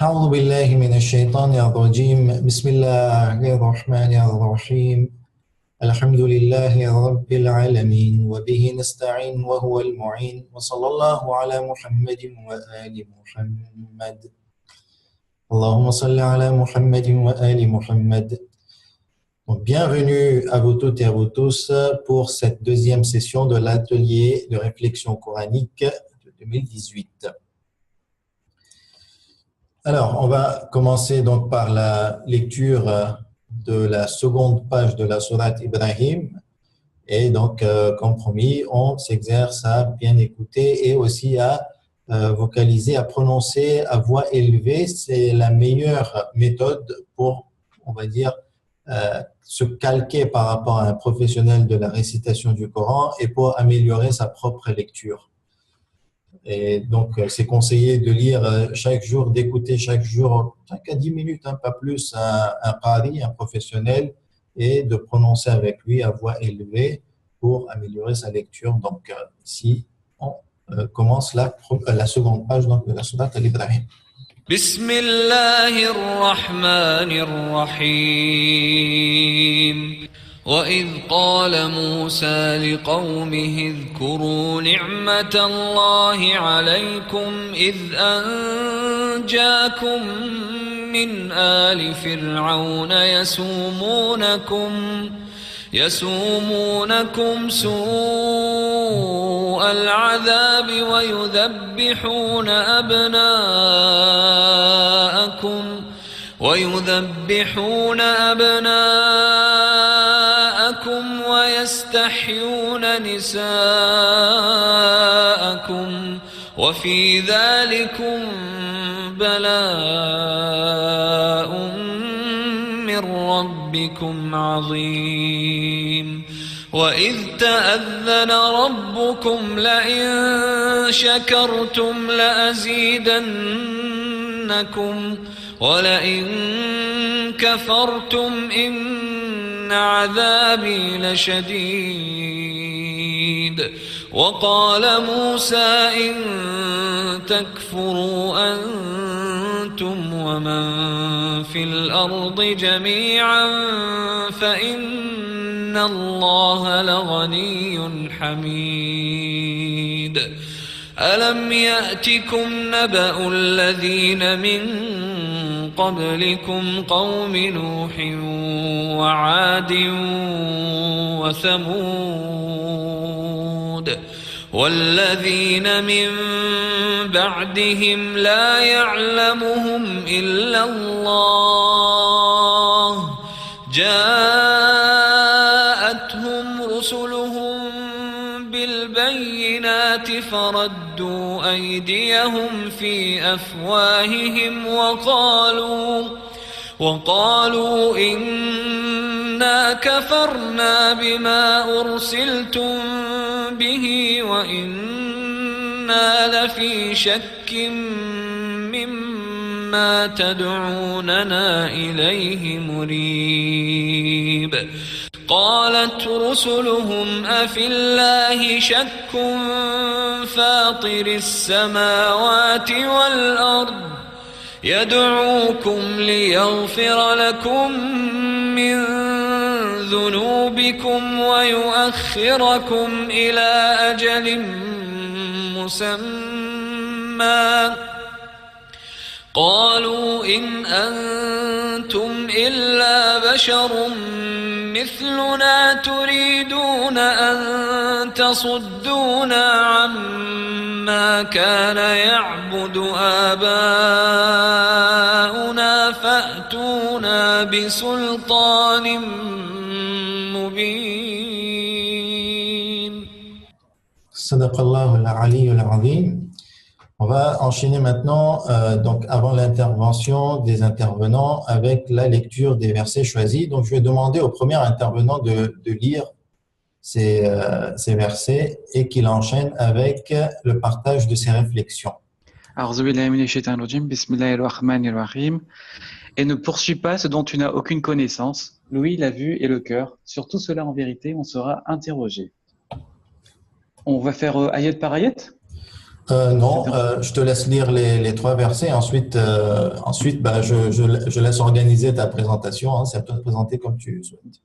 أعوذ بالله من الشيطان الرجيم بسم الله الرحمن الرحيم الحمد لله رب العالمين وبه نستعين وهو المعين وصلى الله على محمد وآل محمد اللهم صل على محمد وآل محمد. Donc, bienvenue à vous toutes et à vous tous pour cette deuxième session de l'atelier de réflexion coranique de 2018. Alors, on va commencer donc par la lecture de la seconde page de la sourate Ibrahim. Et donc, comme promis, on s'exerce à bien écouter et aussi à vocaliser, à prononcer à voix élevée. C'est la meilleure méthode pour, on va dire, se calquer par rapport à un professionnel de la récitation du Coran et pour améliorer sa propre lecture. Et donc, c'est conseillé de lire chaque jour, d'écouter chaque jour, 5 à 10 minutes, hein, pas plus, un qari, un professionnel, et de prononcer avec lui à voix élevée pour améliorer sa lecture. Donc, ici, on commence la seconde page donc, de la sourate Al-Ibrahim. Bismillahir-Rahmanir-Rahim. وإذ قال موسى لقومه اذكروا نعمة الله عليكم إذ أنجاكم من آل فرعون يسومونكم سوء العذاب ويذبحون أبناءكم ويستحيون نساءكم وفي ذلكم بلاء من ربكم عظيم وإذ تأذن ربكم لئن شكرتم لأزيدنكم ولئن كفرتم إن عذابي لشديد وقال موسى إن تكفروا أنتم ومن في الأرض جميعا فإن الله لغني حميد ألم يأتكم نبأ الذين من قبلكم قوم نوح وعاد وثمود والذين من بعدهم لا يعلمهم إلا الله جاءتهم رسلهم بالبينات فردوا أيديهم في أفواههم وقالوا إنا كفرنا بما أرسلتم به وإنا لفي شك مما تدعوننا إليه مريب قالت رسلهم أفي الله شك فاطر السماوات والأرض يدعوكم ليغفر لكم من ذنوبكم ويؤخركم إلى أجل مسمى قالوا إن أنتم إلا بشر مثلنا تريدون أن تصدونا عما كان يعبد آباؤنا فأتونا بسلطان مبين صدق الله العلي العظيم. On va enchaîner maintenant, donc avant l'intervention des intervenants, avec la lecture des versets choisis. Donc, je vais demander au premier intervenant de lire ces versets et qu'il enchaîne avec le partage de ses réflexions. Et ne poursuis pas ce dont tu n'as aucune connaissance, l'ouïe, la vue et le cœur. Sur tout cela, en vérité, on sera interrogé. On va faire ayat par ayat. Non, C'était- je te laisse lire les trois versets. Ensuite, je laisse organiser ta présentation, hein. C'est à toi de présenter comme tu souhaites.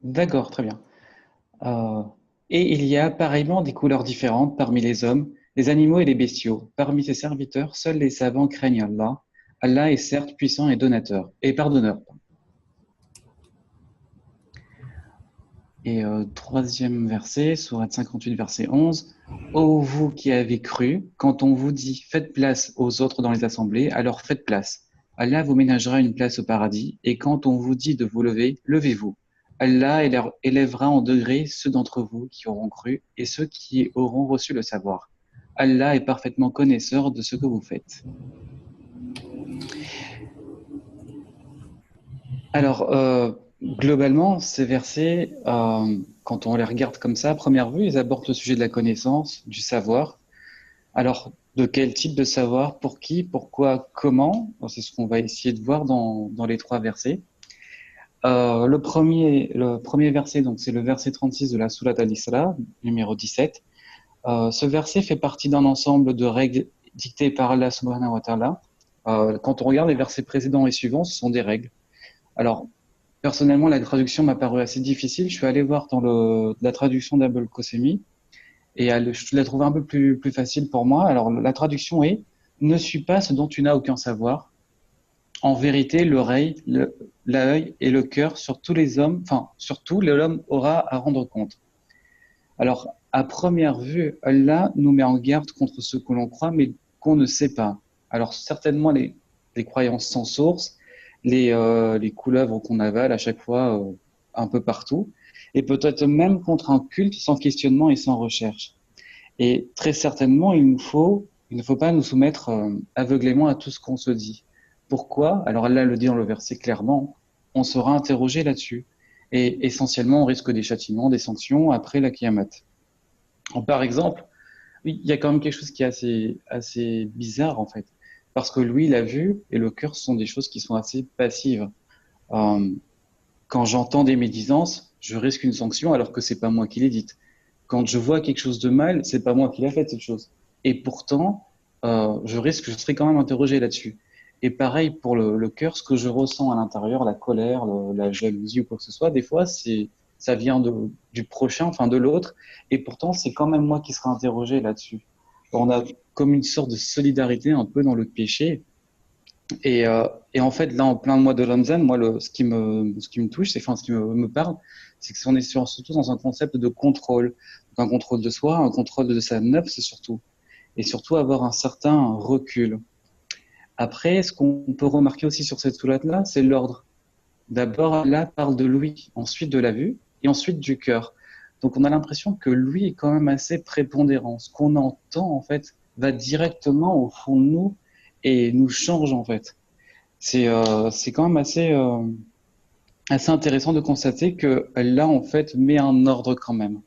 D'accord, très bien. Euh, et il y a pareillement des couleurs différentes parmi les hommes, les animaux et les bestiaux. Parmi ses serviteurs, seuls les savants craignent Allah. Allah est certes puissant et donateur, et pardonneur. Et troisième verset, sourate 58, verset 11. Ô vous qui avez cru, quand on vous dit faites place aux autres dans les assemblées, alors faites place. Allah vous ménagera une place au paradis, et quand on vous dit de vous lever, levez-vous. Allah élèvera en degrés ceux d'entre vous qui auront cru et ceux qui auront reçu le savoir. Allah est parfaitement connaisseur de ce que vous faites. Alors, globalement, ces versets, quand on les regarde comme ça, à première vue, ils abordent le sujet de la connaissance, du savoir. Alors, de quel type de savoir, pour qui, pourquoi, comment? C'est ce qu'on va essayer de voir dans les trois versets. Le premier verset, donc, c'est le verset 36 de la Sourate Al-Isra, numéro 17. Ce verset fait partie d'un ensemble de règles dictées par Allah subhanahu wa ta'ala. Quand on regarde les versets précédents et suivants, ce sont des règles. Alors, personnellement, la traduction m'a paru assez difficile. Je suis allé voir dans la traduction d'Abul Qasimi et je l'ai trouvée un peu plus facile pour moi. Alors, la traduction est « Ne suis pas ce dont tu n'as aucun savoir. En vérité, l'oreille, l'œil et le cœur sur tous les hommes, enfin, surtout, l'homme aura à rendre compte. » Alors, à première vue, Allah nous met en garde contre ce que l'on croit, mais qu'on ne sait pas. Alors, certainement, les croyances sans source, les couleuvres qu'on avale à chaque fois un peu partout, et peut-être même contre un culte sans questionnement et sans recherche. Et très certainement, il ne faut pas nous soumettre aveuglément à tout ce qu'on se dit. Pourquoi? Alors Allah le dit dans le verset clairement, on sera interrogé là-dessus. Et essentiellement, on risque des châtiments, des sanctions après la Qiyamah. Par exemple, oui, il y a quand même quelque chose qui est assez bizarre en fait. Parce que lui, la vue et le cœur sont des choses qui sont assez passives. Euh, Quand j'entends des médisances, je risque une sanction alors que c'est pas moi qui l'ai dite. Quand je vois quelque chose de mal, c'est pas moi qui l'a fait cette chose. Et pourtant, je serai quand même interrogé là-dessus. Et pareil pour le cœur, ce que je ressens à l'intérieur, la colère, la jalousie ou quoi que ce soit, des fois, ça vient du prochain, enfin de l'autre. Et pourtant, c'est quand même moi qui serai interrogé là-dessus. On a comme une sorte de solidarité un peu dans le péché. Et en fait, là, en plein mois de Ramzan, moi, ce qui me touche, ce qui me parle, c'est que on est surtout dans un concept de contrôle. Donc, un contrôle de soi, un contrôle de sa nafs surtout. Et surtout avoir un certain recul. Après, ce qu'on peut remarquer aussi sur cette sourate-là, c'est l'ordre. D'abord, là, parle de l'ouïe, ensuite de la vue, et ensuite du cœur. Donc, on a l'impression que l'ouïe est quand même assez prépondérant. Ce qu'on entend, en fait, va directement au fond de nous et nous change, en fait. C'est quand même assez intéressant de constater que là, en fait, met un ordre quand même.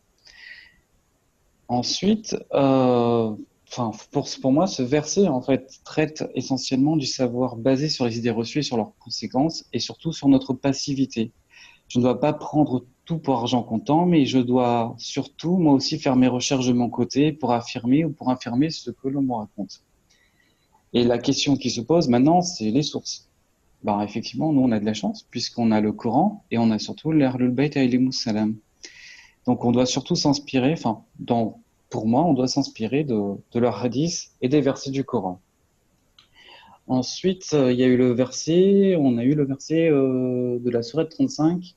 Ensuite, pour moi, ce verset, en fait, traite essentiellement du savoir basé sur les idées reçues et sur leurs conséquences, et surtout sur notre passivité. Je ne dois pas prendre tout pour argent comptant, mais je dois surtout, moi aussi, faire mes recherches de mon côté pour affirmer ou pour infirmer ce que l'on me raconte. Et la question qui se pose maintenant, c'est les sources. Ben, effectivement, nous, on a de la chance, puisqu'on a le Coran et on a surtout l'Ahlul Bayt alayhimus salam. Donc, on doit surtout s'inspirer, pour moi, on doit s'inspirer de leurs hadiths et des versets du Coran. Ensuite, on a eu le verset de la sourate 35,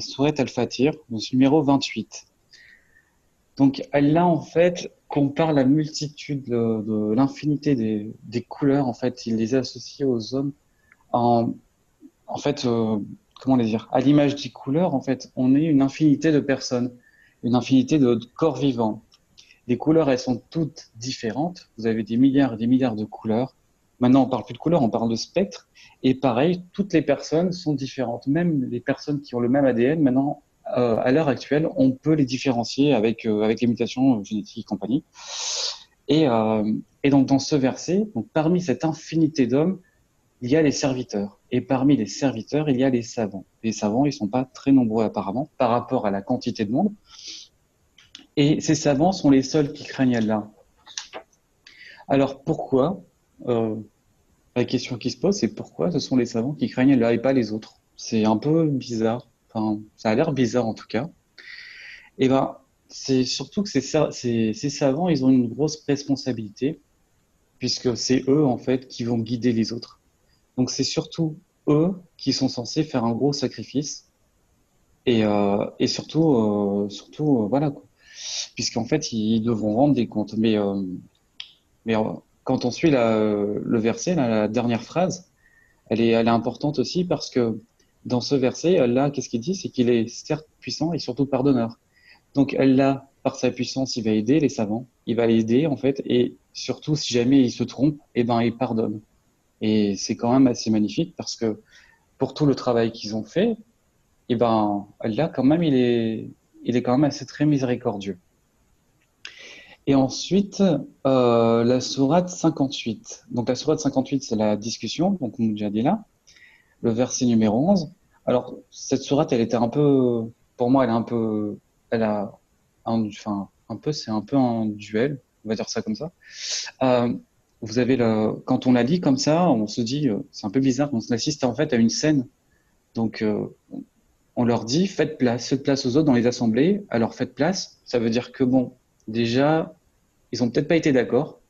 sourate Al-Fatir, numéro 28. Donc, Allah, en fait, compare la multitude de l'infinité des couleurs, en fait, il les associe aux hommes en fait, comment les dire, à l'image des couleurs, en fait, on est une infinité de personnes, une infinité de corps vivants. Les couleurs, elles sont toutes différentes. Vous avez des milliards et des milliards de couleurs. Maintenant, on parle plus de couleurs, on parle de spectres. Et pareil, toutes les personnes sont différentes. Même les personnes qui ont le même ADN, maintenant, à l'heure actuelle, on peut les différencier avec les mutations génétiques et compagnie. Et donc, dans ce verset, donc, parmi cette infinité d'hommes, il y a les serviteurs. Et parmi les serviteurs, il y a les savants. Les savants, ils sont pas très nombreux apparemment par rapport à la quantité de monde. Et ces savants sont les seuls qui craignent Allah. Alors pourquoi la question qui se pose, c'est pourquoi ce sont les savants qui craignent Allah et pas les autres? C'est un peu bizarre. Enfin, ça a l'air bizarre en tout cas. Et ben, c'est surtout que ces savants, ils ont une grosse responsabilité, puisque c'est eux, en fait, qui vont guider les autres. Donc, c'est surtout eux qui sont censés faire un gros sacrifice, et surtout, voilà, quoi. Puisqu'en fait, ils devront rendre des comptes. Mais quand on suit le verset, la dernière phrase, elle est importante aussi parce que dans ce verset, là, qu'est-ce qu'il dit? C'est qu'il est certes puissant et surtout pardonneur. Donc Allah, par sa puissance, il va aider les savants, il va aider en fait, et surtout si jamais ils se trompent, eh ben il pardonne. Et c'est quand même assez magnifique parce que pour tout le travail qu'ils ont fait, eh ben Allah quand même il est quand même assez très miséricordieux. Et ensuite la sourate 58. Donc la sourate 58 c'est la discussion, donc on déjà dit là, le verset numéro 11. Alors cette sourate elle était un peu, pour moi elle est un peu elle a enfin, un peu, c'est un peu un duel, on va dire ça comme ça. Euh, vous avez quand on la lit comme ça, on se dit, c'est un peu bizarre, on assiste en fait à une scène. Donc, on leur dit, faites place aux autres dans les assemblées. Alors, faites place, ça veut dire que bon, déjà, ils ont peut-être pas été d'accord.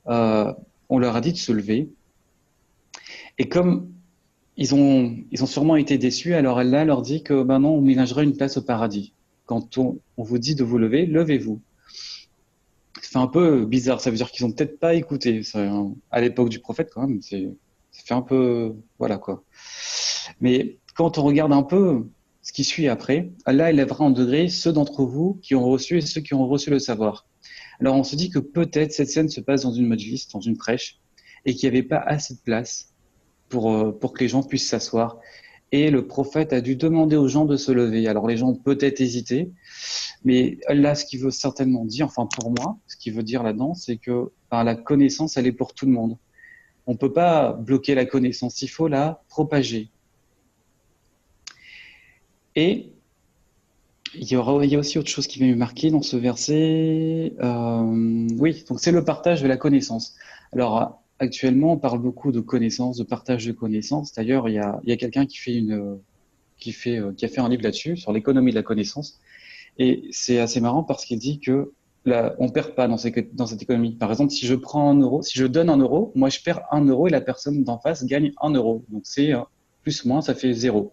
On leur a dit de se lever. Et comme ils ont sûrement été déçus, alors Allah leur dit que ben non, on ménagera une place au paradis. Quand on vous dit de vous lever, levez-vous. C'est un peu bizarre, ça veut dire qu'ils ont peut-être pas écouté. À l'époque du prophète, quand même, ça fait un peu, voilà quoi. Mais quand on regarde un peu ce qui suit après, Allah élèvera en degré ceux d'entre vous qui ont reçu et ceux qui ont reçu le savoir. Alors on se dit que peut-être cette scène se passe dans une majlis, dans une prêche, et qu'il n'y avait pas assez de place pour que les gens puissent s'asseoir. Et le prophète a dû demander aux gens de se lever. Alors les gens ont peut-être hésité, mais là, ce qu'il veut certainement dire, enfin pour moi, ce qu'il veut dire là-dedans, c'est que la connaissance, elle est pour tout le monde. On ne peut pas bloquer la connaissance, il faut la propager. Et il y a aussi autre chose qui va me marquer dans ce verset. Oui, donc c'est le partage de la connaissance. Alors actuellement, on parle beaucoup de connaissance, de partage de connaissances. D'ailleurs, il y a quelqu'un qui a fait un livre là-dessus, sur l'économie de la connaissance. Et c'est assez marrant parce qu'il dit que on perd pas dans cette économie. Par exemple, si je prends 1 euro, si je donne 1 euro, moi je perds 1 euro et la personne d'en face gagne 1 euro. Donc c'est plus moins, ça fait 0.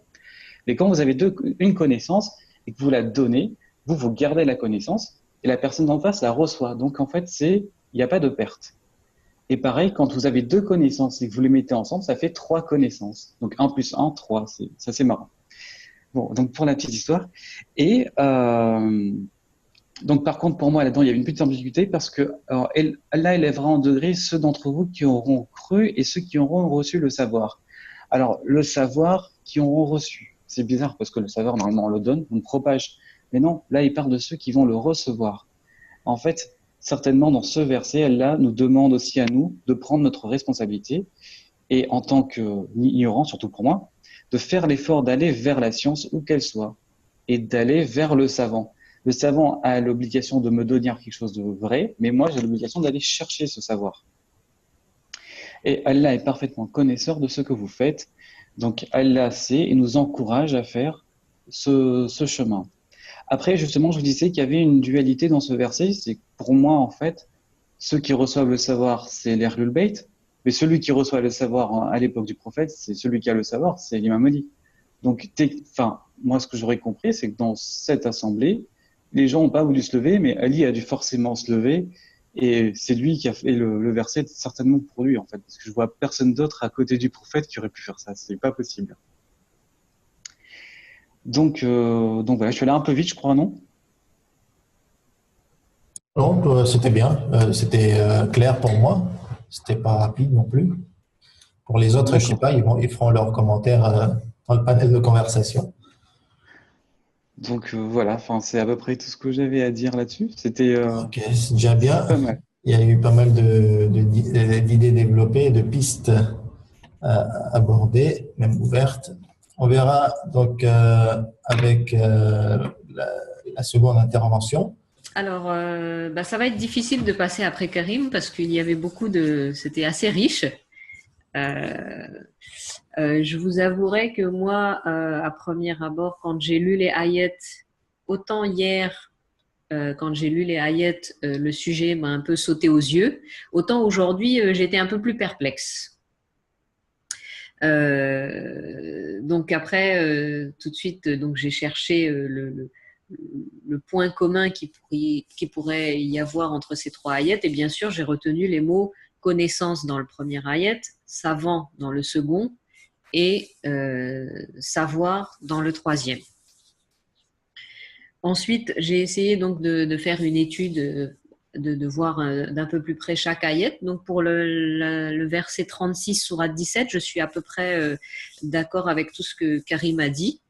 Mais quand vous avez une connaissance et que vous la donnez, vous gardez la connaissance et la personne d'en face la reçoit. Donc en fait, il n'y a pas de perte. Et pareil, quand vous avez 2 connaissances et que vous les mettez ensemble, ça fait 3 connaissances. Donc 1 plus 1, 3. Ça c'est marrant. Bon, donc pour la petite histoire. Et donc par contre, pour moi, là-dedans, il y avait une petite ambiguïté parce que Allah élèvera en degré ceux d'entre vous qui auront cru et ceux qui auront reçu le savoir. Alors, le savoir qui auront reçu. C'est bizarre parce que le savoir, normalement, on le donne, on le propage. Mais non, là, il parle de ceux qui vont le recevoir. En fait, certainement, dans ce verset, Allah nous demande aussi à nous de prendre notre responsabilité et en tant qu'ignorant, surtout pour moi, de faire l'effort d'aller vers la science où qu'elle soit et d'aller vers le savant. Le savant a l'obligation de me donner quelque chose de vrai, mais moi, j'ai l'obligation d'aller chercher ce savoir. Et Allah est parfaitement connaisseur de ce que vous faites. Donc Allah sait et nous encourage à faire ce chemin. Après, justement, je vous disais qu'il y avait une dualité dans ce verset. C'est pour moi, en fait, ceux qui reçoivent le savoir, c'est les Ahlul Bayt, mais celui qui reçoit le savoir à l'époque du prophète, c'est celui qui a le savoir, c'est l'imam Mahdi. Donc, moi, ce que j'aurais compris, c'est que dans cette assemblée, les gens n'ont pas voulu se lever, mais Ali a dû forcément se lever. Et c'est lui qui a fait le verset certainement pour lui, en fait, parce que je vois personne d'autre à côté du prophète qui aurait pu faire ça. C'est pas possible. Donc voilà, je suis allé un peu vite, je crois, non? Donc, c'était bien, c'était clair pour moi, c'était pas rapide non plus. Pour les autres, je sais pas, ils feront leurs commentaires dans le panel de conversation. Donc voilà, c'est à peu près tout ce que j'avais à dire là-dessus. C'était Ok, c'est déjà bien. pas mal. Il y a eu pas mal d'idées développées, de pistes abordées, même ouvertes. On verra donc avec la seconde intervention. Alors, ça va être difficile de passer après Karim parce qu'il y avait c'était assez riche. Euh, je vous avouerai que moi, à premier abord, quand j'ai lu les ayats, autant hier, quand j'ai lu les ayats, le sujet m'a un peu sauté aux yeux, autant aujourd'hui, j'étais un peu plus perplexe. Donc après, tout de suite, donc j'ai cherché le point commun qui pourrait y avoir entre ces trois ayats, et bien sûr, j'ai retenu les mots connaissance dans le premier ayat, savant dans le second, et savoir dans le troisième. Ensuite, j'ai essayé donc de faire une étude, de voir d'un peu plus près chaque ayat. Donc pour le verset 36 sourate 17, je suis à peu près d'accord avec tout ce que Karim a dit.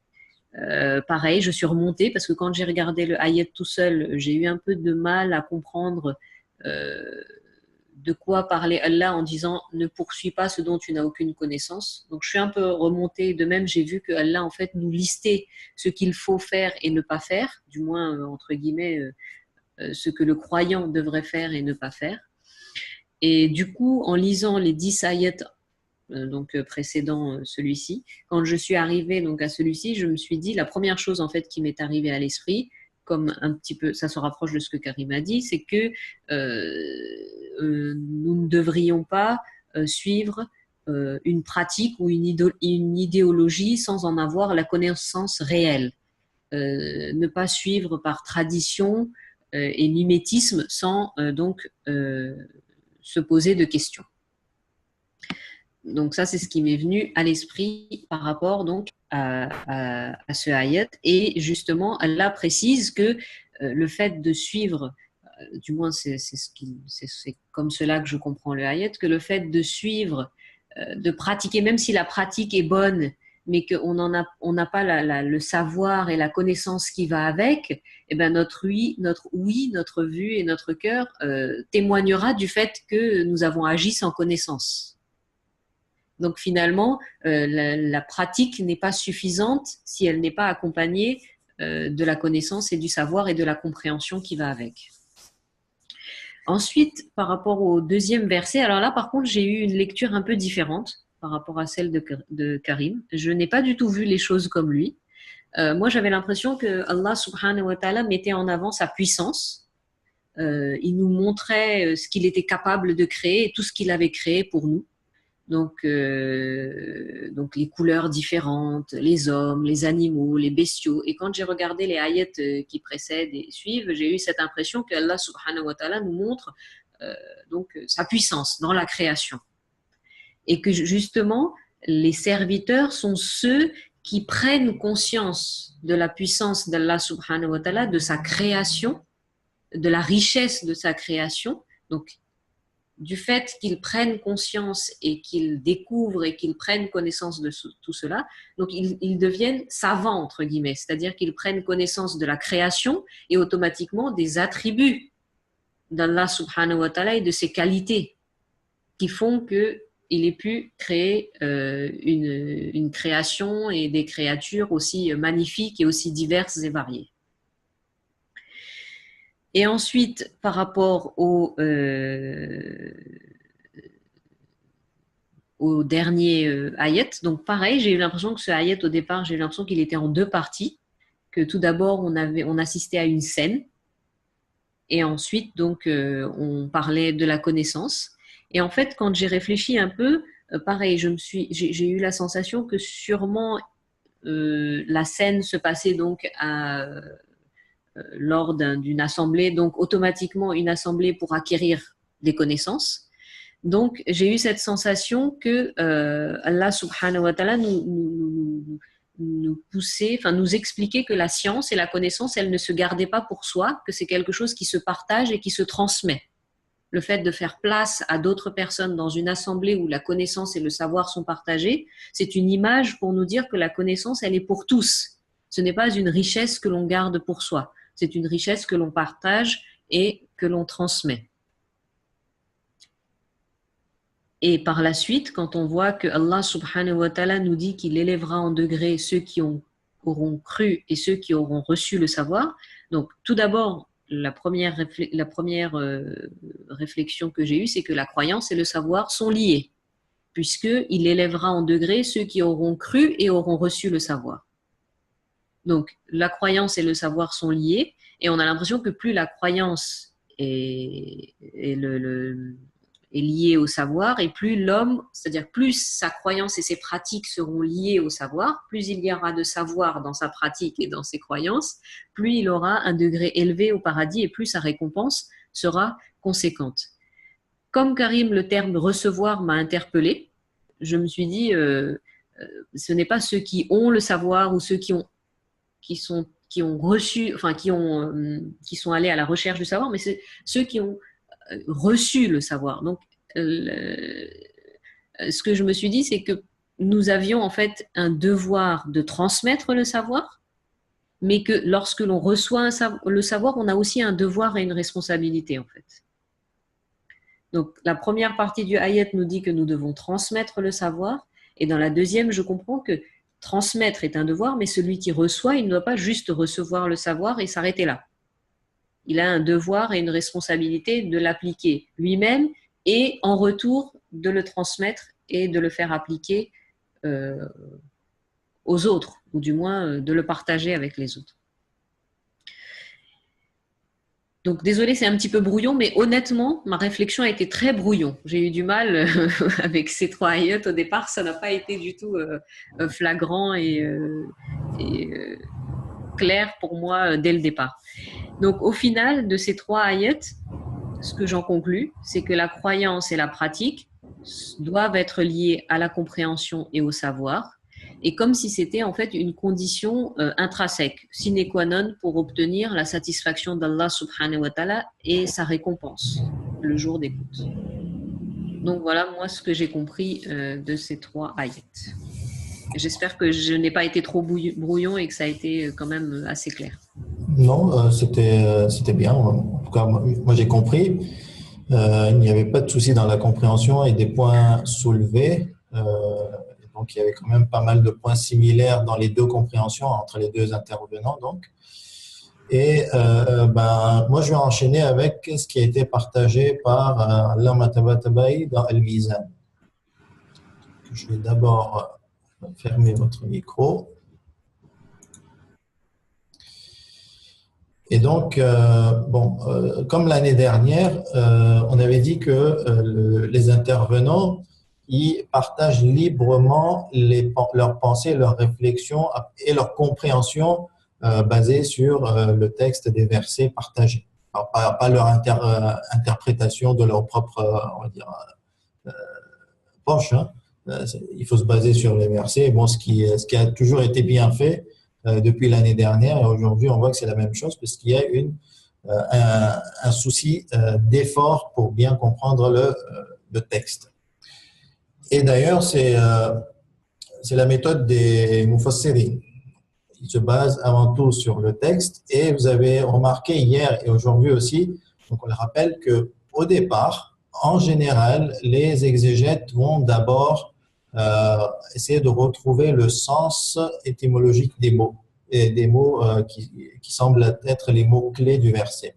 Pareil, je suis remontée parce que quand j'ai regardé le ayat tout seul, j'ai eu un peu de mal à comprendre de quoi parlait Allah en disant ne poursuis pas ce dont tu n'as aucune connaissance. Donc je suis un peu remontée. De même, j'ai vu que Allah en fait nous listait ce qu'il faut faire et ne pas faire, du moins entre guillemets ce que le croyant devrait faire et ne pas faire. Et du coup, en lisant les 10 ayats précédant celui-ci, quand je suis arrivée donc à celui-ci, je me suis dit la première chose en fait qui m'est arrivée à l'esprit, comme un petit peu, ça se rapproche de ce que Karim a dit, c'est que nous ne devrions pas suivre une pratique ou une idéologie sans en avoir la connaissance réelle. Ne pas suivre par tradition et mimétisme sans se poser de questions. Donc ça, c'est ce qui m'est venu à l'esprit par rapport donc à ce ayat. Et justement, Allah précise que le fait de suivre, du moins c'est comme cela que je comprends le ayat, que le fait de suivre, de pratiquer, même si la pratique est bonne, mais qu'on n'a pas le savoir et la connaissance qui va avec, eh ben notre oui, notre vue et notre cœur témoignera du fait que nous avons agi sans connaissance. Donc finalement, la pratique n'est pas suffisante si elle n'est pas accompagnée de la connaissance et du savoir et de la compréhension qui va avec. Ensuite, par rapport au deuxième verset, alors là par contre j'ai eu une lecture un peu différente par rapport à celle de Karim. Je n'ai pas du tout vu les choses comme lui. Moi j'avais l'impression que Allah subhanahu wa ta'ala mettait en avant sa puissance. Il nous montrait ce qu'il était capable de créer et tout ce qu'il avait créé pour nous. Donc les couleurs différentes, les hommes, les animaux, les bestiaux. Et quand j'ai regardé les ayats qui précèdent et suivent, j'ai eu cette impression qu'Allah subhanahu wa ta'ala nous montre sa puissance dans la création. Et que justement, les serviteurs sont ceux qui prennent conscience de la puissance d'Allah subhanahu wa ta'ala, de sa création, de la richesse de sa création. Donc, du fait qu'ils prennent conscience et qu'ils découvrent et qu'ils prennent connaissance de tout cela, donc ils deviennent savants, entre guillemets, c'est-à-dire qu'ils prennent connaissance de la création et automatiquement des attributs d'Allah subhanahu wa ta'ala et de ses qualités qui font qu'il ait pu créer une création et des créatures aussi magnifiques et aussi diverses et variées. Et ensuite, par rapport au dernier ayat, donc pareil, j'ai eu l'impression que ce ayat, au départ, j'ai eu l'impression qu'il était en deux parties, que tout d'abord, on assistait à une scène, et ensuite, donc, on parlait de la connaissance. Et en fait, quand j'ai réfléchi un peu, pareil, j'ai eu la sensation que sûrement la scène se passait donc lors d'une assemblée, donc automatiquement une assemblée pour acquérir des connaissances. Donc, j'ai eu cette sensation que Allah subhanahu wa ta'ala nous poussait, enfin nous expliquait que la science et la connaissance, elles ne se gardaient pas pour soi, que c'est quelque chose qui se partage et qui se transmet. Le fait de faire place à d'autres personnes dans une assemblée où la connaissance et le savoir sont partagés, c'est une image pour nous dire que la connaissance, elle est pour tous. Ce n'est pas une richesse que l'on garde pour soi. C'est une richesse que l'on partage et que l'on transmet. Et par la suite, quand on voit que Allah subhanahu wa ta'ala nous dit qu'il élèvera en degrés ceux qui auront cru et ceux qui auront reçu le savoir, donc tout d'abord, la première réflexion que j'ai eue, c'est que la croyance et le savoir sont liés, puisqu'il élèvera en degré ceux qui auront cru et auront reçu le savoir. Donc, la croyance et le savoir sont liés, et on a l'impression que plus la croyance est liée au savoir, et plus l'homme, c'est-à-dire plus sa croyance et ses pratiques seront liées au savoir, plus il y aura de savoir dans sa pratique et dans ses croyances, plus il aura un degré élevé au paradis, et plus sa récompense sera conséquente. Comme Karim, le terme recevoir m'a interpellée, je me suis dit, ce n'est pas ceux qui ont le savoir ou ceux qui sont reçu, enfin qui sont allés à la recherche du savoir, mais c'est ceux qui ont reçu le savoir. Donc, ce que je me suis dit, c'est que nous avions en fait un devoir de transmettre le savoir, mais que lorsque l'on reçoit le savoir, on a aussi un devoir et une responsabilité en fait. Donc, la première partie du ayat nous dit que nous devons transmettre le savoir, et dans la deuxième, je comprends que transmettre est un devoir, mais celui qui reçoit, il ne doit pas juste recevoir le savoir et s'arrêter là. Il a un devoir et une responsabilité de l'appliquer lui-même et en retour de le transmettre et de le faire appliquer aux autres, ou du moins de le partager avec les autres. Donc, désolé, c'est un petit peu brouillon, mais honnêtement, ma réflexion a été très brouillon. J'ai eu du mal avec ces 3 ayats. Au départ, ça n'a pas été du tout flagrant et clair pour moi dès le départ. Donc, au final de ces 3 ayats, ce que j'en conclus, c'est que la croyance et la pratique doivent être liées à la compréhension et au savoir, et comme si c'était en fait une condition intrinsèque, sine qua non, pour obtenir la satisfaction d'Allah subhanahu wa ta'ala et sa récompense le jour d'écoute. Donc voilà moi ce que j'ai compris de ces 3 ayats. J'espère que je n'ai pas été trop brouillon et que ça a été quand même assez clair. Non, c'était bien. En tout cas, moi j'ai compris. Il n'y avait pas de souci dans la compréhension et des points soulevés. Donc, il y avait quand même pas mal de points similaires dans les 2 compréhensions entre les 2 intervenants. Donc. Et moi, je vais enchaîner avec ce qui a été partagé par Allama Tabatabai dans Al-Mizan. Je vais d'abord fermer votre micro. Et donc, comme l'année dernière, on avait dit que les intervenants ils partagent librement leurs pensées, leurs réflexions et leur compréhension basées sur le texte des versets partagés. Alors, pas leur interprétation de leur propre, on va dire, poche. Hein. Il faut se baser sur les versets. Bon, ce qui a toujours été bien fait depuis l'année dernière, et aujourd'hui, on voit que c'est la même chose parce qu'il y a un souci d'effort pour bien comprendre le texte. Et d'ailleurs, c'est la méthode des mufassirin. Ils se basent avant tout sur le texte. Et vous avez remarqué hier et aujourd'hui aussi, donc on le rappelle qu'au départ, en général, les exégètes vont d'abord essayer de retrouver le sens étymologique des mots, et des mots qui semblent être les mots-clés du verset.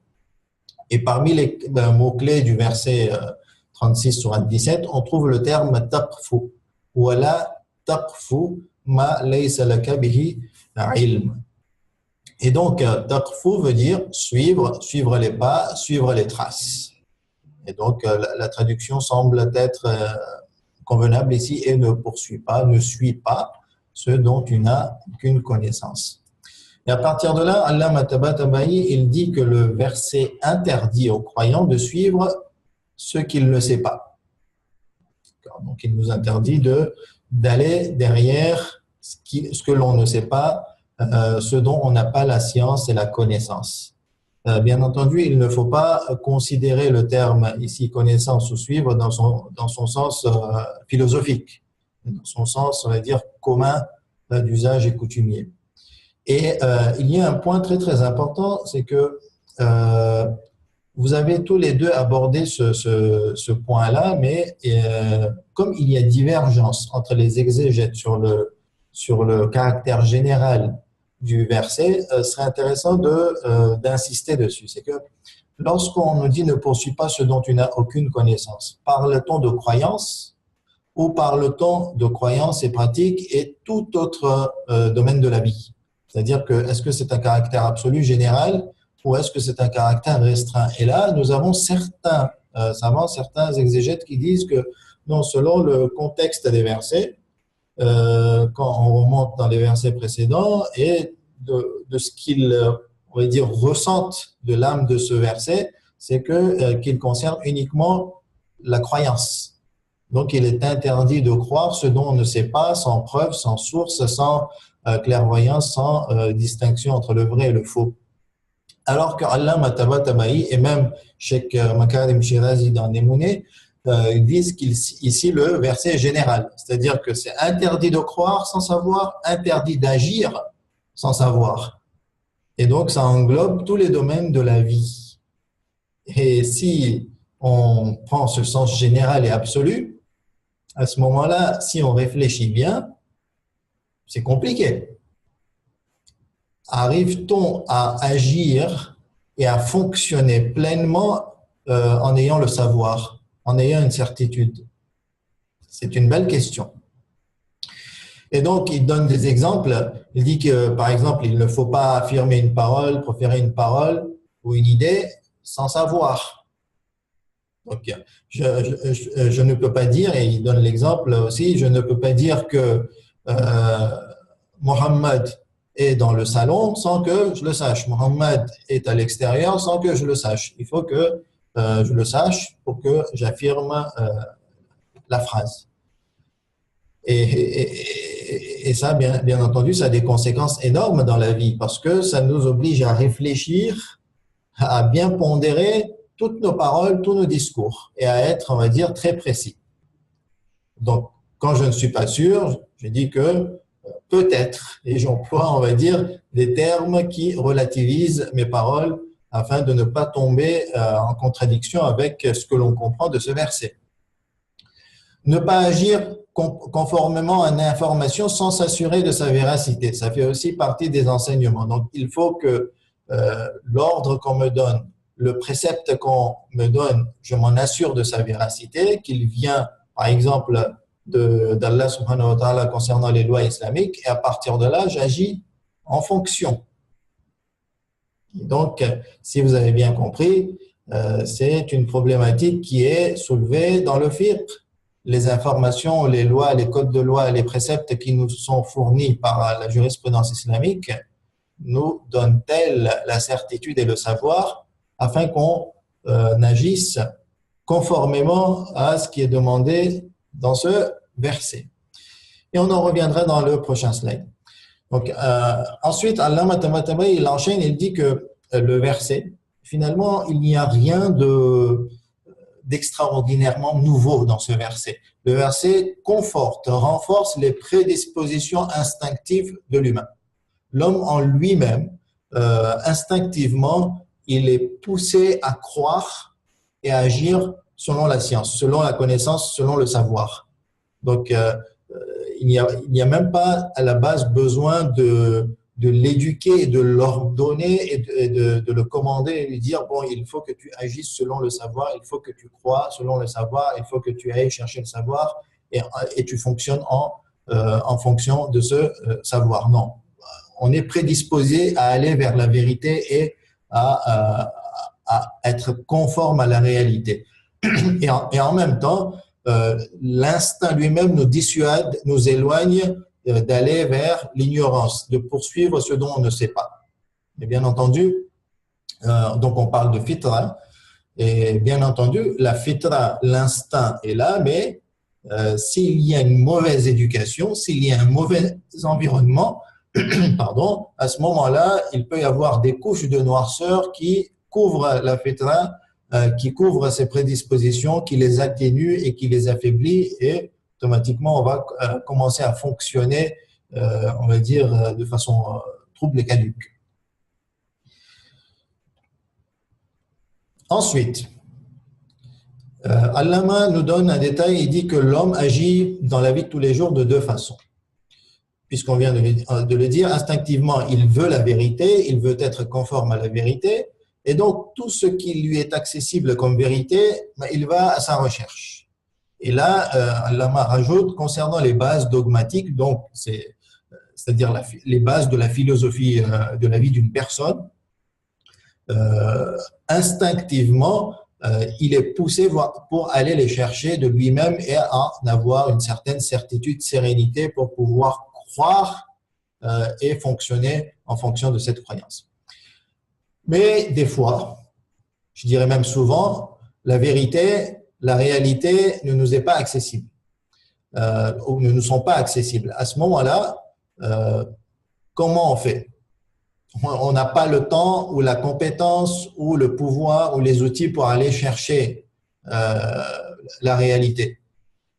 Et parmi les mots-clés du verset 36 sur 17, on trouve le terme taqfu. Wala taqfu ma laysa laka bihi ilm. Et donc, taqfu veut dire suivre les pas, suivre les traces. Et donc, la traduction semble être convenable ici et ne poursuit pas, ne suit pas ce dont tu n'as aucune connaissance. Et à partir de là, Allama Tabatabai, il dit que le verset interdit aux croyants de suivre ce qu'il ne sait pas. Donc, il nous interdit d'aller derrière ce que l'on ne sait pas, ce dont on n'a pas la science et la connaissance. Bien entendu, il ne faut pas considérer le terme ici connaissance ou suivre dans son sens philosophique, dans son sens, on va dire, commun d'usage et coutumier. Et il y a un point très très important, c'est que vous avez tous les deux abordé ce point-là, mais comme il y a divergence entre les exégètes sur le caractère général du verset serait intéressant d'insister dessus. C'est que lorsqu'on nous dit ne poursuis pas ce dont tu n'as aucune connaissance, parle-t-on de croyance ou parle-t-on de croyance et pratique et tout autre domaine de la vie? C'est-à-dire que est-ce que c'est un caractère absolu, général, ou est-ce que c'est un caractère restreint? Et là, nous avons certains savants, certains exégètes qui disent que non, selon le contexte des versets, quand on remonte dans les versets précédents et de ce qu'ils, on va dire, ressentent de l'âme de ce verset, c'est qu'il concerne uniquement la croyance. Donc, il est interdit de croire ce dont on ne sait pas, sans preuve, sans source, sans clairvoyance, sans distinction entre le vrai et le faux. Alors que Allama Tabatabai et même Cheikh Makarim Shirazi dans Nemouné, ils disent qu'ici le verset est général, c'est-à-dire que c'est interdit de croire sans savoir, interdit d'agir sans savoir. Et donc, ça englobe tous les domaines de la vie. Et si on prend ce sens général et absolu, à ce moment-là, si on réfléchit bien, c'est compliqué. Arrive-t-on à agir et à fonctionner pleinement en ayant le savoir, en ayant une certitude? C'est une belle question. Et donc, il donne des exemples. Il dit que, par exemple, il ne faut pas affirmer une parole, proférer une parole ou une idée sans savoir. Donc, je ne peux pas dire, et il donne l'exemple aussi, je ne peux pas dire que Mohammed est dans le salon sans que je le sache. Mohammed est à l'extérieur sans que je le sache. Il faut que je le sache pour que j'affirme la phrase. Et ça, bien entendu, ça a des conséquences énormes dans la vie parce que ça nous oblige à réfléchir, à bien pondérer toutes nos paroles, tous nos discours et à être, on va dire, très précis. Donc, quand je ne suis pas sûr, je dis que peut-être, et j'emploie, on va dire, des termes qui relativisent mes paroles afin de ne pas tomber en contradiction avec ce que l'on comprend de ce verset. Ne pas agir conformément à une information sans s'assurer de sa véracité. Ça fait aussi partie des enseignements. Donc, il faut que l'ordre qu'on me donne, le précepte qu'on me donne, je m'en assure de sa véracité, qu'il vient, par exemple, d'Allah subhanahu wa ta'ala concernant les lois islamiques, et à partir de là, j'agis en fonction. Donc, si vous avez bien compris, c'est une problématique qui est soulevée dans le fiqh. Les informations, les lois, les codes de loi, les préceptes qui nous sont fournis par la jurisprudence islamique nous donnent-elles la certitude et le savoir afin qu'on agisse conformément à ce qui est demandé dans ce verset. Et on en reviendra dans le prochain slide. Donc, ensuite, Allama Tabatabai, il enchaîne, il dit que le verset, finalement, il n'y a rien d'extraordinairement nouveau dans ce verset. Le verset conforte, renforce les prédispositions instinctives de l'humain. L'homme en lui-même, instinctivement, il est poussé à croire et à agir selon la science, selon la connaissance, selon le savoir. Donc, il n'y a même pas à la base besoin de l'éduquer et de l'ordonner et de le commander et lui dire, bon, il faut que tu agisses selon le savoir, il faut que tu crois selon le savoir, il faut que tu ailles chercher le savoir et tu fonctionnes en fonction de ce savoir. Non, on est prédisposé à aller vers la vérité et à être conforme à la réalité. Et en même temps, l'instinct lui-même nous dissuade, nous éloigne d'aller vers l'ignorance, de poursuivre ce dont on ne sait pas. Et bien entendu, donc on parle de fitra, et bien entendu, la fitra, l'instinct est là, mais s'il y a une mauvaise éducation, s'il y a un mauvais environnement, pardon, à ce moment-là, il peut y avoir des couches de noirceur qui couvrent la fitra, qui couvrent ses prédispositions, qui les atténuent et qui les affaiblit, et automatiquement, on va commencer à fonctionner, on va dire, de façon trouble et caduque. Ensuite, Allama nous donne un détail, il dit que l'homme agit dans la vie de tous les jours de deux façons. puisqu'on vient de le dire, instinctivement, il veut la vérité, il veut être conforme à la vérité, et donc tout ce qui lui est accessible comme vérité, il va à sa recherche. Et là, Allah rajoute concernant les bases dogmatiques, donc c'est-à-dire les bases de la philosophie de la vie d'une personne, instinctivement, il est poussé pour aller les chercher de lui-même et en avoir une certaine certitude, sérénité pour pouvoir croire et fonctionner en fonction de cette croyance. Mais des fois, je dirais même souvent, la vérité, la réalité ne nous est pas accessible ou ne nous sont pas accessibles. À ce moment-là, comment on fait? On n'a pas le temps ou la compétence ou le pouvoir ou les outils pour aller chercher la réalité.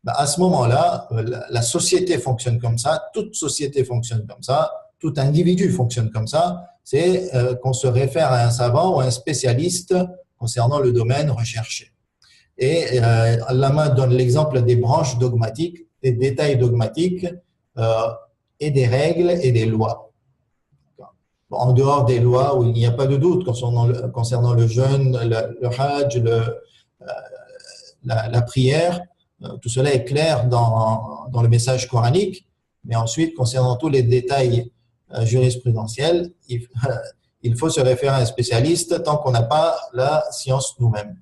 À ce moment-là, la société fonctionne comme ça, toute société fonctionne comme ça, tout individu fonctionne comme ça, c'est qu'on se réfère à un savant ou à un spécialiste concernant le domaine recherché. Et Allah donne l'exemple des branches dogmatiques, des détails dogmatiques et des règles et des lois. En dehors des lois où il n'y a pas de doute concernant le jeûne, le hajj, la prière, tout cela est clair dans le message coranique, mais ensuite, concernant tous les détails jurisprudentiels, il faut se référer à un spécialiste tant qu'on n'a pas la science nous-mêmes.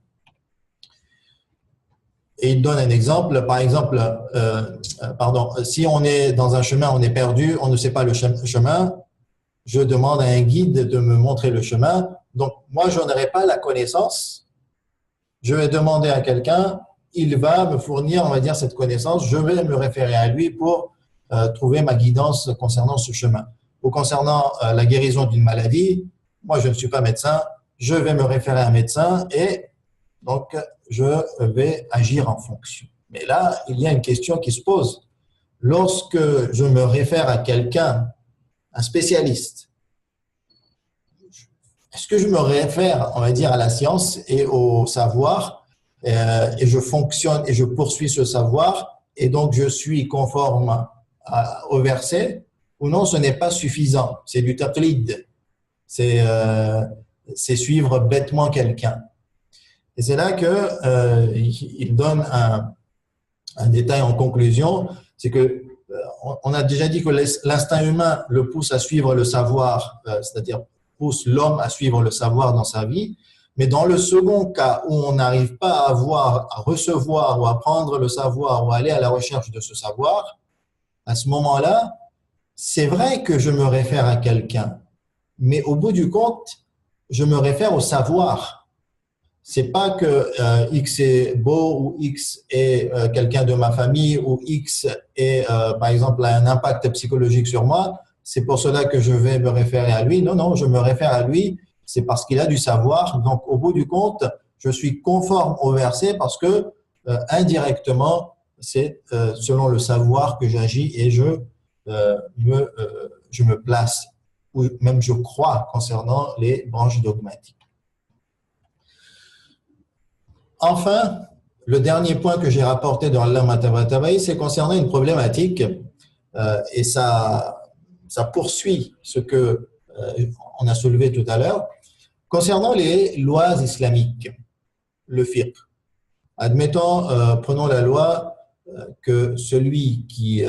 Et il donne un exemple, par exemple, si on est dans un chemin, on est perdu, on ne sait pas le chemin, je demande à un guide de me montrer le chemin. Donc, moi, je n'aurai pas la connaissance. Je vais demander à quelqu'un, il va me fournir, on va dire, cette connaissance. Je vais me référer à lui pour trouver ma guidance concernant ce chemin. Ou concernant la guérison d'une maladie, moi, je ne suis pas médecin. Je vais me référer à un médecin et donc, je vais agir en fonction. Mais là, il y a une question qui se pose. Lorsque je me réfère à quelqu'un, un spécialiste, est-ce que je me réfère, on va dire, à la science et au savoir et je fonctionne et je poursuis ce savoir et donc je suis conforme au verset ou non, ce n'est pas suffisant. C'est du taqlid. C'est suivre bêtement quelqu'un. Et c'est là qu'il donne un détail en conclusion, c'est que on a déjà dit que l'instinct humain le pousse à suivre le savoir, c'est-à-dire pousse l'homme à suivre le savoir dans sa vie, mais dans le second cas où on n'arrive pas à recevoir ou à prendre le savoir ou à aller à la recherche de ce savoir, à ce moment-là, c'est vrai que je me réfère à quelqu'un, mais au bout du compte, je me réfère au savoir. C'est pas que X est beau ou X est quelqu'un de ma famille ou X est, par exemple, a un impact psychologique sur moi. C'est pour cela que je vais me référer à lui. Non, non, je me réfère à lui, c'est parce qu'il a du savoir. Donc, au bout du compte, je suis conforme au verset parce que indirectement, c'est selon le savoir que j'agis et je me place ou même je crois concernant les branches dogmatiques. Enfin, le dernier point que j'ai rapporté dans l'Allama Tabatabai, c'est concernant une problématique et ça poursuit ce que on a soulevé tout à l'heure concernant les lois islamiques, le fiqh. Admettons, prenons la loi que celui qui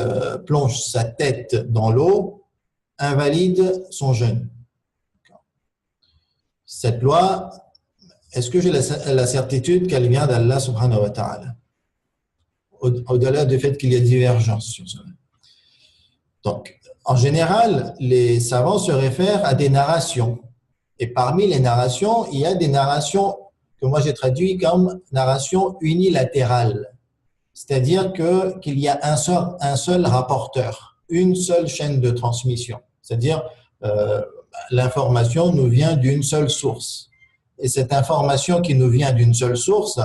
plonge sa tête dans l'eau invalide son jeûne. Cette loi, est-ce que j'ai la certitude qu'elle vient d'Allah subhanahu wa ta'ala? Au-delà du fait qu'il y a divergence sur cela. Donc, en général, les savants se réfèrent à des narrations. Et parmi les narrations, il y a des narrations que moi j'ai traduites comme narration unilatérale. C'est-à-dire qu'il y a un seul rapporteur, une seule chaîne de transmission. C'est-à-dire l'information nous vient d'une seule source. Et cette information qui nous vient d'une seule source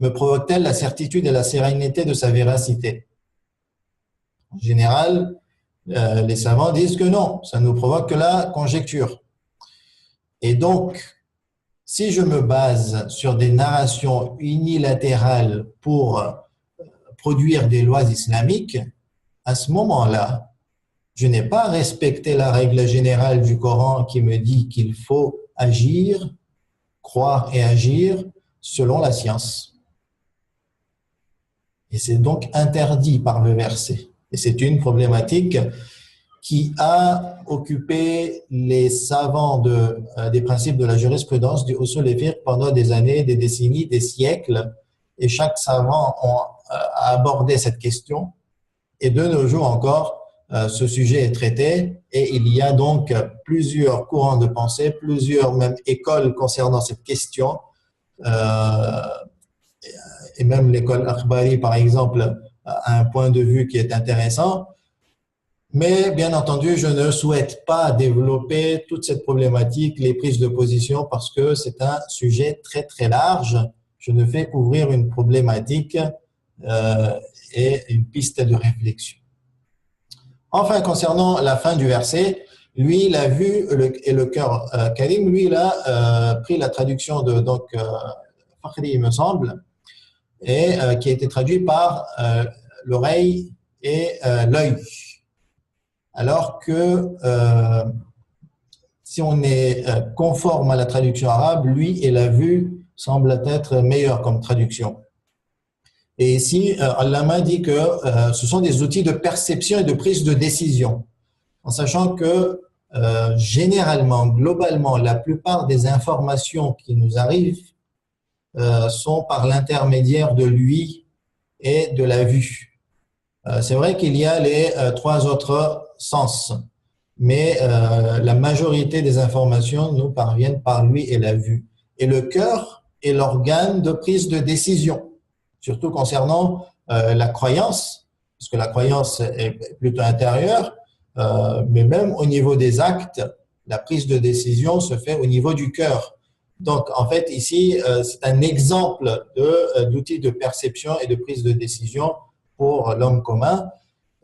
me provoque-t-elle la certitude et la sérénité de sa véracité? En général, les savants disent que non, ça nous provoque que la conjecture. Et donc, si je me base sur des narrations unilatérales pour produire des lois islamiques, à ce moment-là, je n'ai pas respecté la règle générale du Coran qui me dit qu'il faut agir, croire et agir selon la science. Et c'est donc interdit par le verset. Et c'est une problématique qui a occupé les savants des principes de la jurisprudence du usul al-fiqh pendant des années, des décennies, des siècles. Et chaque savant a abordé cette question. Et de nos jours encore, ce sujet est traité. Et il y a donc plusieurs courants de pensée, plusieurs même écoles concernant cette question. Et même l'école Akhbari, par exemple, a un point de vue qui est intéressant. Mais bien entendu, je ne souhaite pas développer toute cette problématique, les prises de position, parce que c'est un sujet très, très large. Je ne fais qu'ouvrir une problématique et une piste de réflexion. Enfin, concernant la fin du verset, lui, il a vu, et le cœur Karim, lui, il a pris la traduction de Fakhri, il me semble, et qui a été traduit par l'oreille et l'œil. Alors que si on est conforme à la traduction arabe, lui et la vue semble être meilleur comme traduction. Et ici, Allama dit que ce sont des outils de perception et de prise de décision, en sachant que généralement, globalement, la plupart des informations qui nous arrivent sont par l'intermédiaire de l'ouïe et de la vue. C'est vrai qu'il y a les trois autres sens, mais la majorité des informations nous parviennent par l'ouïe et la vue. Et le cœur est l'organe de prise de décision, surtout concernant la croyance, parce que la croyance est plutôt intérieure, mais même au niveau des actes, la prise de décision se fait au niveau du cœur. Donc, en fait, ici, c'est un exemple d'outils de perception et de prise de décision pour l'homme commun.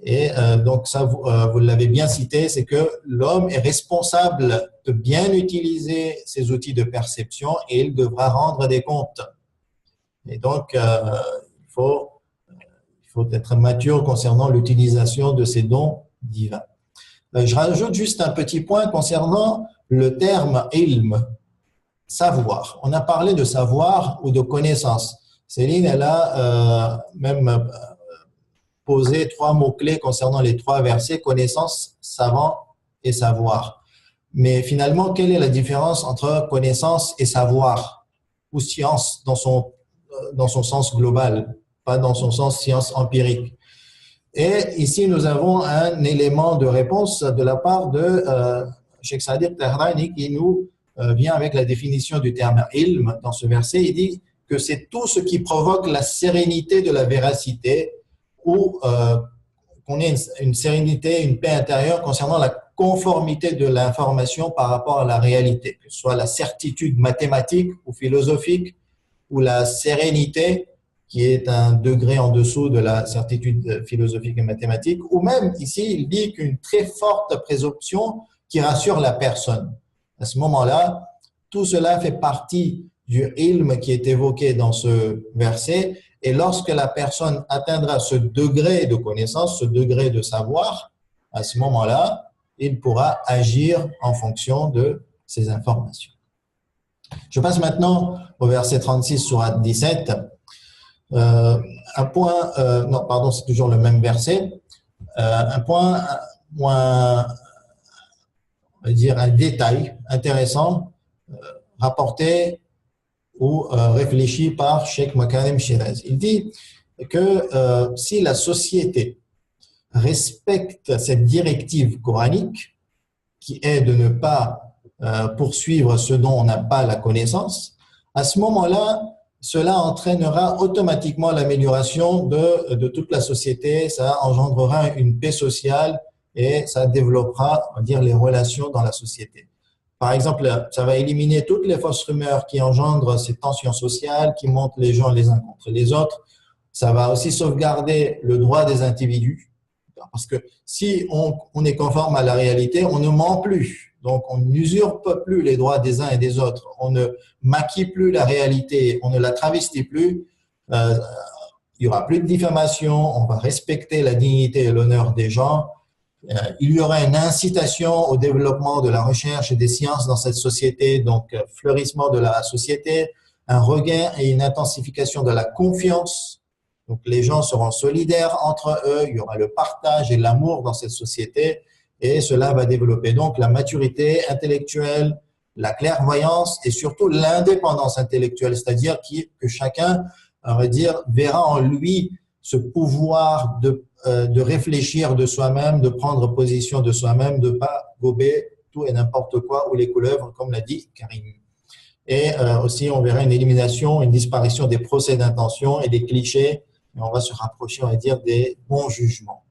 Et donc, ça, vous l'avez bien cité, c'est que l'homme est responsable de bien utiliser ces outils de perception et il devra rendre des comptes. Et donc, il faut être mature concernant l'utilisation de ces dons divins. Je rajoute juste un petit point concernant le terme « ilm », savoir. On a parlé de savoir ou de connaissance. Céline, elle a même posé trois mots-clés concernant les trois versets, connaissance, savant et savoir. Mais finalement, quelle est la différence entre connaissance et savoir, ou science dans son sens global, pas dans son sens science empirique? Et ici, nous avons un élément de réponse de la part de Cheikh Sadiq Tehrani qui nous vient avec la définition du terme ilm dans ce verset. Il dit que c'est tout ce qui provoque la sérénité de la véracité ou qu'on ait une sérénité, une paix intérieure concernant la conformité de l'information par rapport à la réalité, que ce soit la certitude mathématique ou philosophique ou la sérénité qui est un degré en dessous de la certitude philosophique et mathématique, ou même ici, il dit qu'une très forte présomption qui rassure la personne. À ce moment-là, tout cela fait partie du ilm qui est évoqué dans ce verset, et lorsque la personne atteindra ce degré de connaissance, ce degré de savoir, à ce moment-là, il pourra agir en fonction de ces informations. Je passe maintenant au verset 36 sourate 17. Un point, non, pardon, c'est toujours le même verset. Un point moins, on va dire un détail intéressant rapporté ou réfléchi par Cheikh Makarim Shiraz. Il dit que si la société respecte cette directive coranique qui est de ne pas poursuivre ce dont on n'a pas la connaissance, à ce moment-là, cela entraînera automatiquement l'amélioration de toute la société, ça engendrera une paix sociale et ça développera, on va dire, les relations dans la société. Par exemple, ça va éliminer toutes les fausses rumeurs qui engendrent ces tensions sociales, qui montent les gens les uns contre les autres. Ça va aussi sauvegarder le droit des individus, parce que si on est conforme à la réalité, on ne ment plus. Donc, on n'usurpe plus les droits des uns et des autres. On ne maquille plus la réalité. On ne la travestit plus. Il y aura plus de diffamation. On va respecter la dignité et l'honneur des gens. il y aura une incitation au développement de la recherche et des sciences dans cette société, donc fleurissement de la société, un regain et une intensification de la confiance. Donc les gens seront solidaires entre eux, il y aura le partage et l'amour dans cette société et cela va développer donc la maturité intellectuelle, la clairvoyance et surtout l'indépendance intellectuelle, c'est-à-dire que chacun, on va dire, verra en lui ce pouvoir de réfléchir de soi-même, de prendre position de soi-même, de ne pas gober tout et n'importe quoi ou les couleuvres, comme l'a dit Karim. Et aussi, on verra une élimination, une disparition des procès d'intention et des clichés, et on va se rapprocher, on va dire, des bons jugements.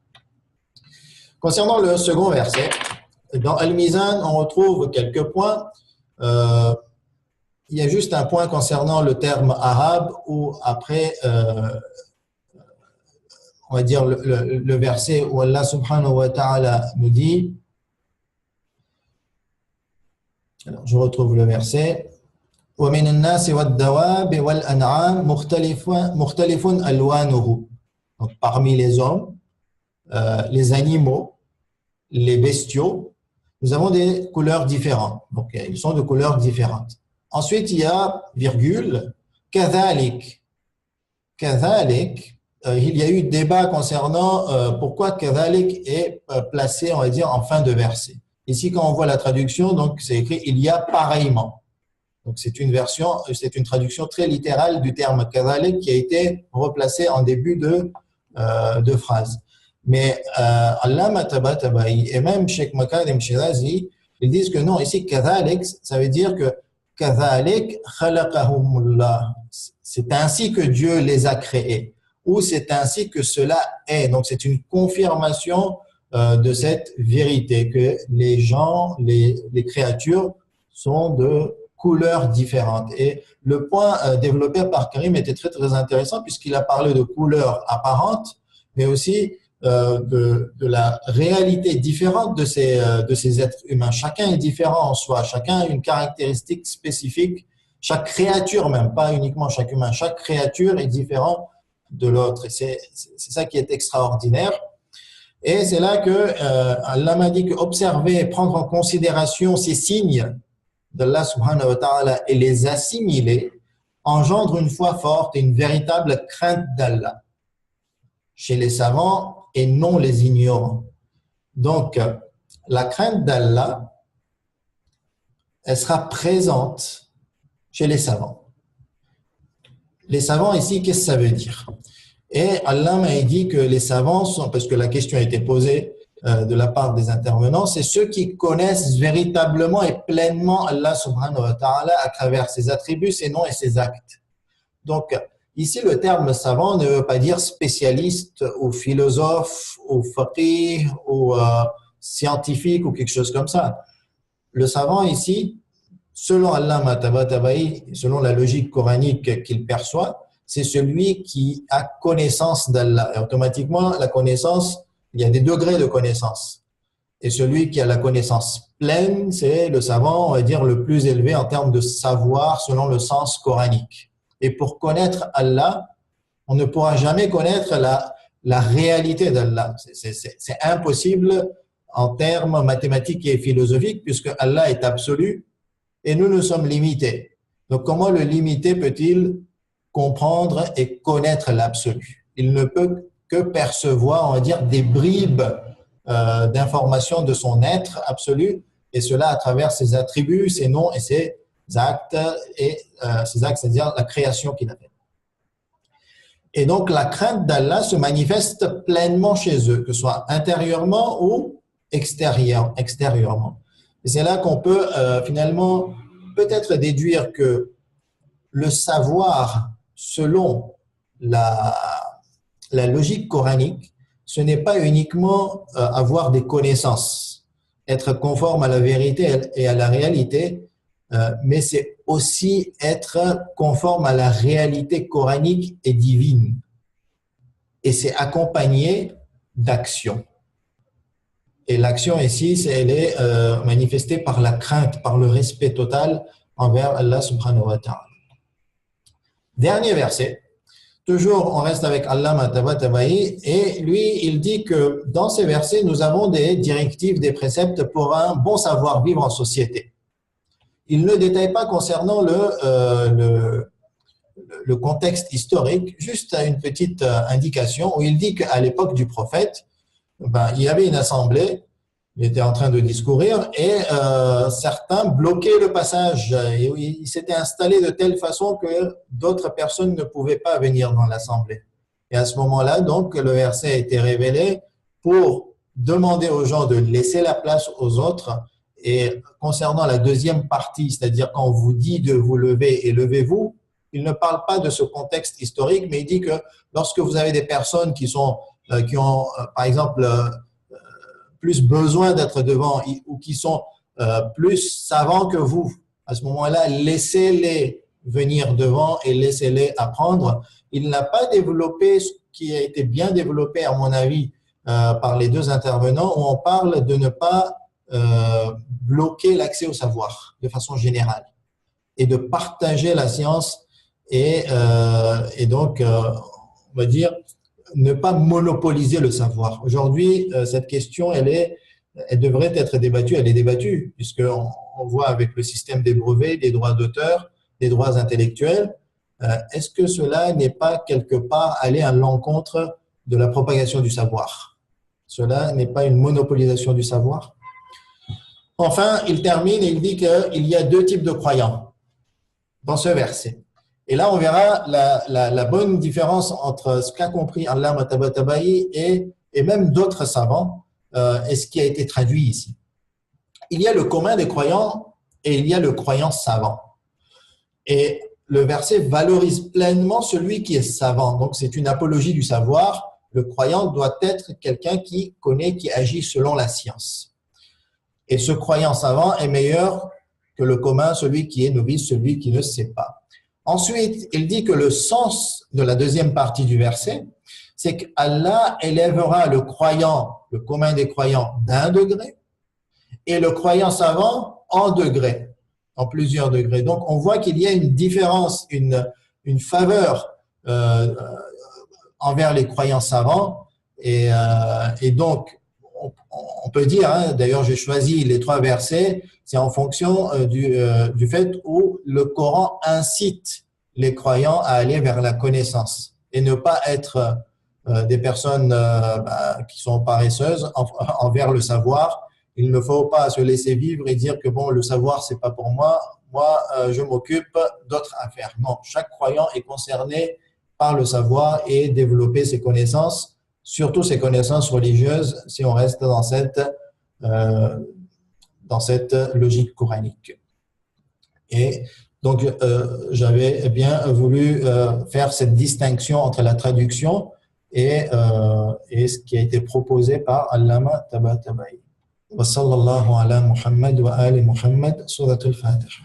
Concernant le second verset, dans Al-Mizan, on retrouve quelques points. Il y a juste un point concernant le terme arabe où après, on va dire le verset où Allah subhanahu wa ta'ala nous dit, alors je retrouve le verset, وَمِنَ النَّاسِ وَالدَّوَابِ وَالْأَنْعَامِ مُخْتَلِفٌ أَلْوَانُهُ. Donc parmi les hommes, les animaux, les bestiaux, nous avons des couleurs différentes. Donc ils sont de couleurs différentes. Ensuite, il y a virgule, كَذَلِكَ. كَذَلِكَ. Il y a eu débat concernant pourquoi كَذَلِكَ est placé, on va dire, en fin de verset. Ici, quand on voit la traduction, donc c'est écrit « il y a pareillement ». Donc c'est une traduction très littérale du terme كَذَلِكَ qui a été replacé en début de phrase. Mais Allama Tabatabai et même Sheikh Makarim Shirazi, ils disent que non, ici كَذَلِكَ, ça veut dire que كَذَلِكَ خَلَقَهُمُ اللَّهُ. C'est ainsi que Dieu les a créés. Ou c'est ainsi que cela est. Donc, c'est une confirmation de cette vérité, que les gens, les créatures sont de couleurs différentes. Et le point développé par Karim était très, très intéressant puisqu'il a parlé de couleurs apparentes, mais aussi de la réalité différente de ces êtres humains. Chacun est différent en soi, chacun a une caractéristique spécifique, chaque créature même, pas uniquement chaque humain, chaque créature est différente de l'autre. Et c'est ça qui est extraordinaire. Et c'est là que Allah m'a dit que observer, prendre en considération ces signes d'Allah subhanahu wa ta'ala et les assimiler engendre une foi forte et une véritable crainte d'Allah chez les savants et non les ignorants. Donc, la crainte d'Allah, elle sera présente chez les savants. Les savants ici, qu'est-ce que ça veut dire? Et Allah m'a dit que les savants sont, parce que la question a été posée de la part des intervenants, c'est ceux qui connaissent véritablement et pleinement Allah subhanahu wa ta'ala à travers ses attributs, ses noms et ses actes. Donc, ici, le terme savant ne veut pas dire spécialiste ou philosophe ou faqih ou scientifique ou quelque chose comme ça. Le savant ici, selon Allah Mataba'i, selon la logique coranique qu'il perçoit, c'est celui qui a connaissance d'Allah. Et automatiquement, la connaissance, il y a des degrés de connaissance. Et celui qui a la connaissance pleine, c'est le savant, on va dire, le plus élevé en termes de savoir selon le sens coranique. Et pour connaître Allah, on ne pourra jamais connaître la réalité d'Allah. C'est impossible en termes mathématiques et philosophiques puisque Allah est absolu et nous sommes limités. Donc, comment le limité peut-il comprendre et connaître l'absolu? Il ne peut que percevoir, on va dire, des bribes d'informations de son être absolu, et cela à travers ses attributs, ses noms et ses actes, c'est-à-dire la création qu'il a faite. Et donc, la crainte d'Allah se manifeste pleinement chez eux, que ce soit intérieurement ou extérieurement. Et c'est là qu'on peut finalement peut-être déduire que le savoir selon la logique coranique, ce n'est pas uniquement avoir des connaissances, être conforme à la vérité et à la réalité, mais c'est aussi être conforme à la réalité coranique et divine. Et c'est accompagné d'action. Et l'action ici, elle est manifestée par la crainte, par le respect total envers Allah subhanahu wa ta'ala. Dernier verset. toujours, on reste avec Allama Tabatabai, et lui, il dit que dans ces versets, nous avons des directives, des préceptes pour un bon savoir-vivre en société. Il ne détaille pas concernant le contexte historique, juste une petite indication où il dit qu'à l'époque du prophète, il y avait une assemblée, il était en train de discourir et certains bloquaient le passage. Et ils s'étaient installés de telle façon que d'autres personnes ne pouvaient pas venir dans l'assemblée. Et à ce moment-là, donc, le verset a été révélé pour demander aux gens de laisser la place aux autres. Et concernant la deuxième partie, c'est-à-dire quand on vous dit de vous lever et levez-vous, il ne parle pas de ce contexte historique, mais il dit que lorsque vous avez des personnes qui ont, par exemple, plus besoin d'être devant ou qui sont plus savants que vous, à ce moment-là, laissez-les venir devant et laissez-les apprendre. Il n'a pas développé ce qui a été bien développé, à mon avis, par les deux intervenants, où on parle de ne pas bloquer l'accès au savoir de façon générale et de partager la science et donc, on va dire, ne pas monopoliser le savoir. Aujourd'hui, cette question, elle devrait être débattue, elle est débattue, puisqu'on voit avec le système des brevets, des droits d'auteur, des droits intellectuels, est-ce que cela n'est pas quelque part aller à l'encontre de la propagation du savoir? Cela n'est pas une monopolisation du savoir? Enfin, il termine et il dit qu'il y a deux types de croyants dans ce verset. Et là, on verra la bonne différence entre ce qu'a compris Allama Tabatabai et même d'autres savants et ce qui a été traduit ici. Il y a le commun des croyants et il y a le croyant savant. Et le verset valorise pleinement celui qui est savant. Donc, c'est une apologie du savoir. Le croyant doit être quelqu'un qui connaît, qui agit selon la science. Et ce croyant savant est meilleur que le commun, celui qui est novice, celui qui ne sait pas. Ensuite, il dit que le sens de la deuxième partie du verset, c'est qu'Allah élèvera le croyant, le commun des croyants, d'1 degré et le croyant savant en degrés, en plusieurs degrés. Donc, on voit qu'il y a une différence, une faveur envers les croyants savants et donc, on peut dire, d'ailleurs j'ai choisi les 3 versets, c'est en fonction du fait où le Coran incite les croyants à aller vers la connaissance et ne pas être des personnes qui sont paresseuses envers le savoir. Il ne faut pas se laisser vivre et dire que bon, le savoir c'est pas pour moi, je m'occupe d'autres affaires. Non, chaque croyant est concerné par le savoir et développer ses connaissances, surtout ses connaissances religieuses, si on reste dans cette logique coranique. Et donc, j'avais bien voulu faire cette distinction entre la traduction et ce qui a été proposé par Allama Tabatabai. Wa sallallahu ala Muhammad wa ali Muhammad, surat al-Fatiha.